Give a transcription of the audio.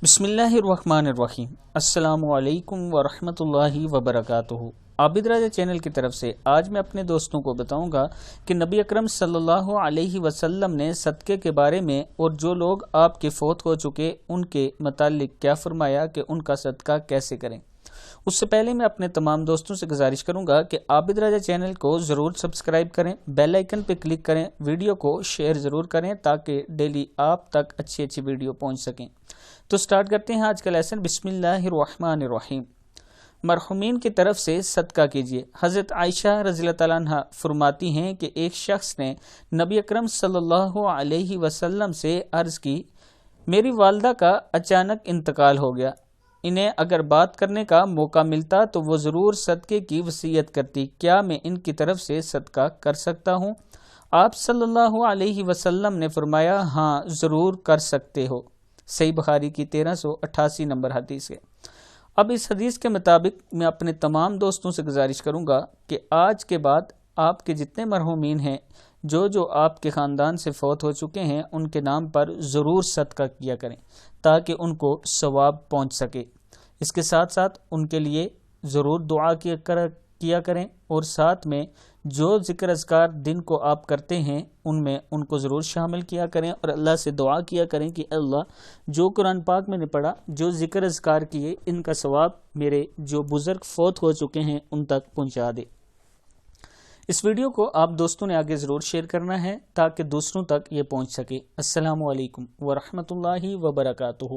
بسم اللہ الرحمن الرحیم۔ السلام علیکم ورحمۃ اللہ وبرکاتہ۔ عابد راجہ چینل کی طرف سے آج میں اپنے دوستوں کو بتاؤں گا کہ نبی اکرم صلی اللہ علیہ وسلم نے صدقے کے بارے میں اور جو لوگ آپ کے فوت ہو چکے ان کے متعلق کیا فرمایا کہ ان کا صدقہ کیسے کریں۔ اس سے پہلے میں اپنے تمام دوستوں سے گزارش کروں گا کہ عابد راجہ چینل کو ضرور سبسکرائب کریں، بیل آئیکن پہ کلک کریں، ویڈیو کو شیئر ضرور کریں تاکہ ڈیلی آپ تک اچھی ویڈیو پہنچ سکیں۔ تو سٹارٹ کرتے ہیں آج کا لیسن۔ بسم اللہ الرحمن الرحیم۔ مرحومین کی طرف سے صدقہ کیجیے۔ حضرت عائشہ رضی اللہ تعالیٰ عنہ فرماتی ہیں کہ ایک شخص نے نبی اکرم صلی اللہ علیہ وسلم سے عرض کی، میری والدہ کا اچانک انتقال ہو گیا، انہیں اگر بات کرنے کا موقع ملتا تو وہ ضرور صدقے کی وصیت کرتی، کیا میں ان کی طرف سے صدقہ کر سکتا ہوں؟ آپ صلی اللہ علیہ وسلم نے فرمایا، ہاں ضرور کر سکتے ہو۔ صحیح بخاری کی 1388 نمبر حدیث ہے۔ اب اس حدیث کے مطابق میں اپنے تمام دوستوں سے گزارش کروں گا کہ آج کے بعد آپ کے جتنے مرحومین ہیں، جو آپ کے خاندان سے فوت ہو چکے ہیں، ان کے نام پر ضرور صدقہ کیا کریں تاکہ ان کو ثواب پہنچ سکے۔ اس کے ساتھ ساتھ ان کے لیے ضرور دعا کیا کریں اور ساتھ میں جو ذکر اذکار دن کو آپ کرتے ہیں ان میں ان کو ضرور شامل کیا کریں اور اللہ سے دعا کیا کریں کہ اللہ جو قرآن پاک میں نے پڑھا، جو ذکر اذکار کیے، ان کا ثواب میرے جو بزرگ فوت ہو چکے ہیں ان تک پہنچا دے۔ اس ویڈیو کو آپ دوستوں نے آگے ضرور شیئر کرنا ہے تاکہ دوسروں تک یہ پہنچ سکے۔ السلام علیکم ورحمۃ اللہ وبرکاتہ۔